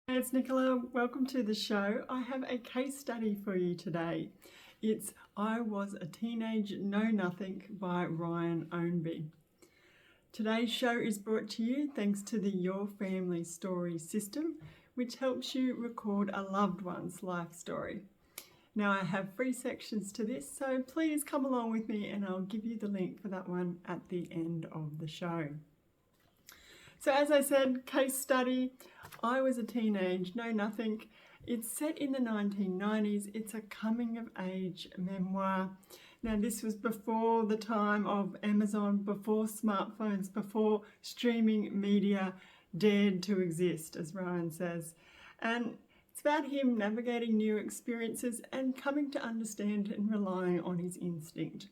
Hey, it's Nicola. Welcome to the show. I have a case study for you today. It's I Was a Teenage Know-Nothing by Ryon Ownbey. Today's show is brought to you thanks to the Your Family Story system, which helps you record a loved one's life story. Now I have 3 sections to this, so please come along with me and I'll give you the link for that one at the end of the show. So as I said, case study, I Was a Teenage Know-Nothing. It's set in the 1990s. It's a coming of age memoir. Now this was before the time of Amazon, before smartphones, before streaming media dared to exist, as Ryan says. And it's about him navigating new experiences and coming to understand and relying on his instinct.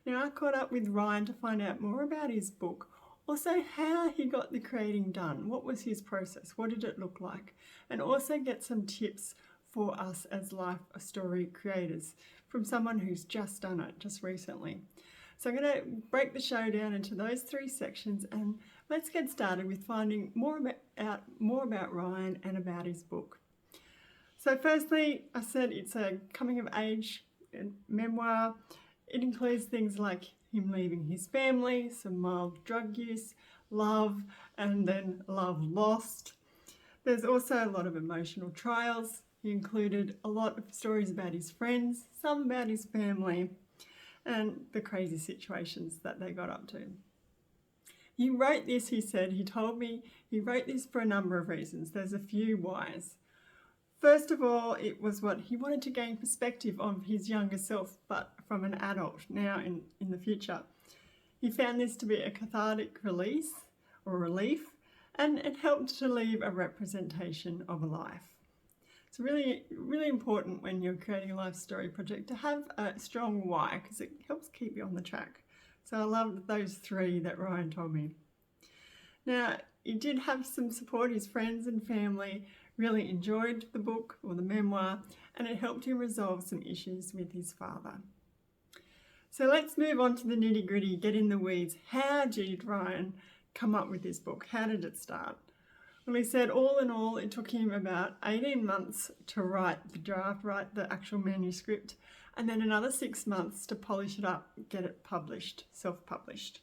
Now I caught up with Ryan to find out more about his book, also how he got the creating done, what was his process, what did it look like, and also get some tips for us as life story creators from someone who's just done it just recently. So I'm going to break the show down into those 3 sections and let's get started with finding more about Ryan and about his book. So firstly, I said it's a coming of age memoir. It includes things like him leaving his family, some mild drug use, love, and then love lost. There's also a lot of emotional trials. He included a lot of stories about his friends, some about his family, and the crazy situations that they got up to. He wrote this, he said, he told me he wrote this for a number of reasons. There's a few whys. First of all, it was what he wanted to gain perspective of his younger self, but from an adult now in the future. He found this to be a cathartic release or relief, and it helped to leave a representation of a life. It's really, really important when you're creating a life story project to have a strong why, because it helps keep you on the track. So I loved those 3 that Ryan told me. Now, he did have some support. His friends and family really enjoyed the book or the memoir, and it helped him resolve some issues with his father. So let's move on to the nitty-gritty, get in the weeds. How did Ryan come up with this book? How did it start? Well, he said all in all, it took him about 18 months to write the draft, write the actual manuscript, and then another 6 months to polish it up, get it published, self-published.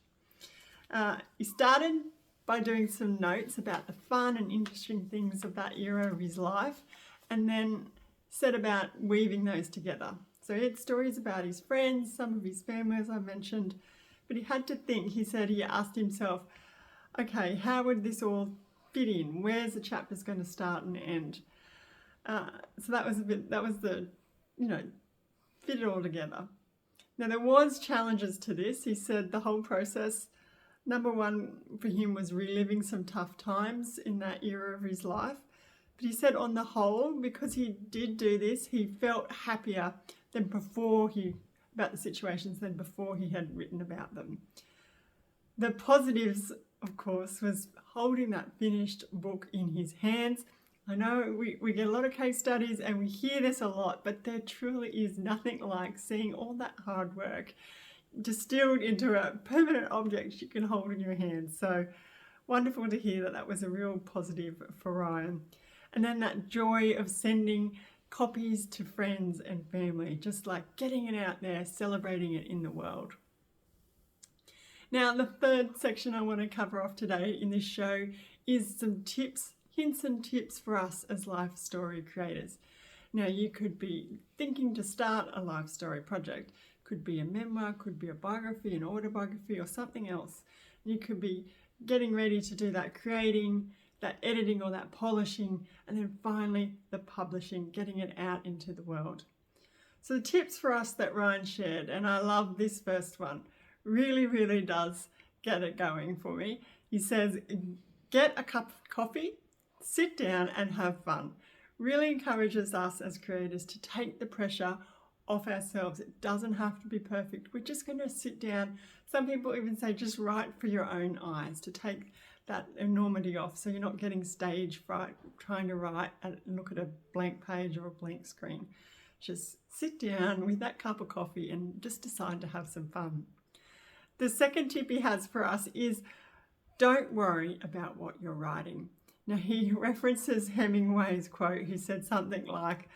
He started by doing some notes about the fun and interesting things of that era of his life, and then set about weaving those together. So he had stories about his friends, some of his family, as I mentioned, but he had to think. He said he asked himself, okay, how would this all fit in? Where's the chapters going to start and end? So that was fit it all together. Now there was challenges to this. He said the whole process, number one for him was reliving some tough times in that era of his life. But he said on the whole, because he did do this, he felt happier than about the situations than before he had written about them. The positives, of course, was holding that finished book in his hands. I know we get a lot of case studies and we hear this a lot, but there truly is nothing like seeing all that hard work distilled into a permanent object you can hold in your hands. So wonderful to hear that was a real positive for Ryan. And then that joy of sending copies to friends and family, just like getting it out there, celebrating it in the world. Now, the 3rd section I want to cover off today in this show is some tips, hints and tips for us as life story creators. Now, you could be thinking to start a life story project. Could be a memoir, could be a biography, an autobiography, or something else. You could be getting ready to do that creating, that editing or that polishing, and then finally the publishing, getting it out into the world. So the tips for us that Ryan shared, and I love this first one, really, really does get it going for me. He says, get a cup of coffee, sit down and have fun. Really encourages us as creators to take the pressure off ourselves. It doesn't have to be perfect. We're just going to sit down. Some people even say just write for your own eyes, to take that enormity off, so you're not getting stage fright trying to write and look at a blank page or a blank screen. Just sit down with that cup of coffee and just decide to have some fun. The second tip he has for us is don't worry about what you're writing. Now, he references Hemingway's quote. He said something like,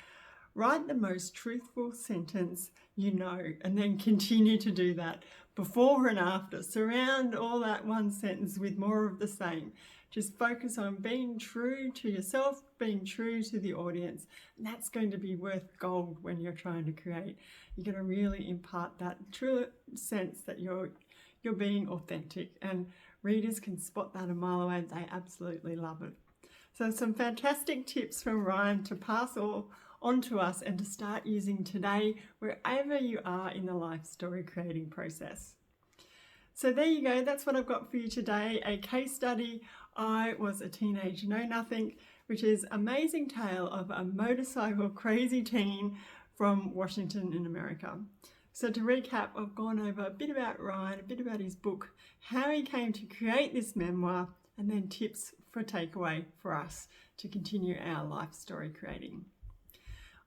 "Write the most truthful sentence you know, and then continue to do that before and after. Surround all that one sentence with more of the same. Just focus on being true to yourself, being true to the audience. And that's going to be worth gold when you're trying to create. You're going to really impart that true sense that you're being authentic, and readers can spot that a mile away. They absolutely love it." So some fantastic tips from Ryon to pass on to us and to start using today wherever you are in the life story creating process. So there you go, that's what I've got for you today, a case study, I Was a Teenage Know-Nothing, which is an amazing tale of a motorcycle crazy teen from Washington in America. So to recap, I've gone over a bit about Ryon, a bit about his book, how he came to create this memoir, and then tips for takeaway for us to continue our life story creating.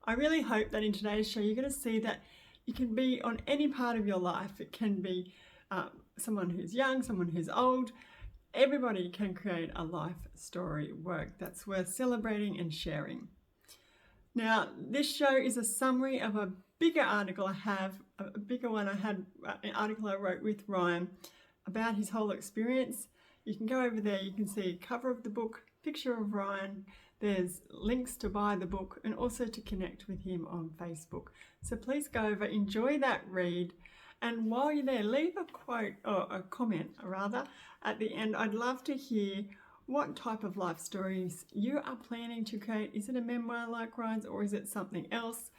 I really hope that in today's show you're going to see that you can be on any part of your life. It can be someone who's young, someone who's old. Everybody can create a life story work that's worth celebrating and sharing. Now, this show is a summary of a bigger article I have, a bigger one I had, an article I wrote with Ryon about his whole experience. You can go over there, you can see a cover of the book, picture of Ryon, there's links to buy the book and also to connect with him on Facebook. So please go over, enjoy that read, and while you're there, leave a quote or a comment rather at the end. I'd love to hear what type of life stories you are planning to create. Is it a memoir like Ryon's, or is it something else?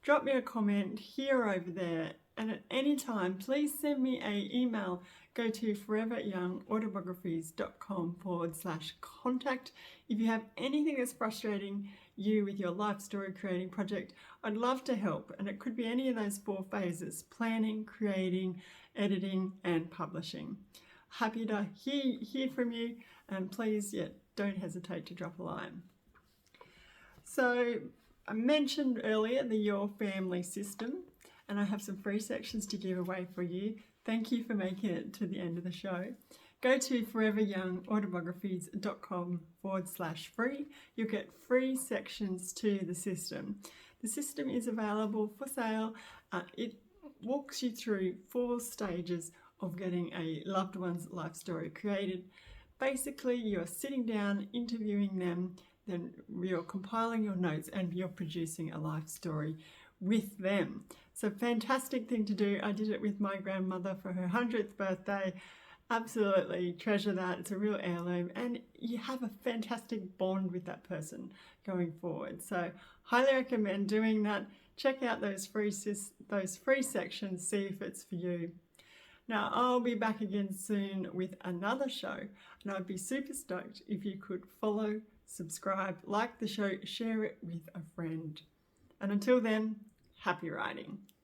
Drop me a comment here or over there, and at any time please send me an email. Go to foreveryoungautobiographies.com/contact. If you have anything that's frustrating you with your life story creating project, I'd love to help, and it could be any of those 4 phases: planning, creating, editing and publishing. Happy to hear from you, and please don't hesitate to drop a line. So I mentioned earlier the Your Family system, and I have some free sections to give away for you. Thank you for making it to the end of the show. Go to foreveryoungautobiographies.com/free. You'll get free sections to the system. The system is available for sale. It walks you through 4 stages of getting a loved one's life story created. Basically, you're sitting down, interviewing them, then you're compiling your notes and you're producing a life story with them. So fantastic thing to do. I did it with my grandmother for her 100th birthday. Absolutely treasure that. It's a real heirloom, and you have a fantastic bond with that person going forward. So highly recommend doing that. Check out those free sections, see if it's for you. Now, I'll be back again soon with another show, and I'd be super stoked if you could follow, subscribe, like the show, share it with a friend. And until then, happy writing.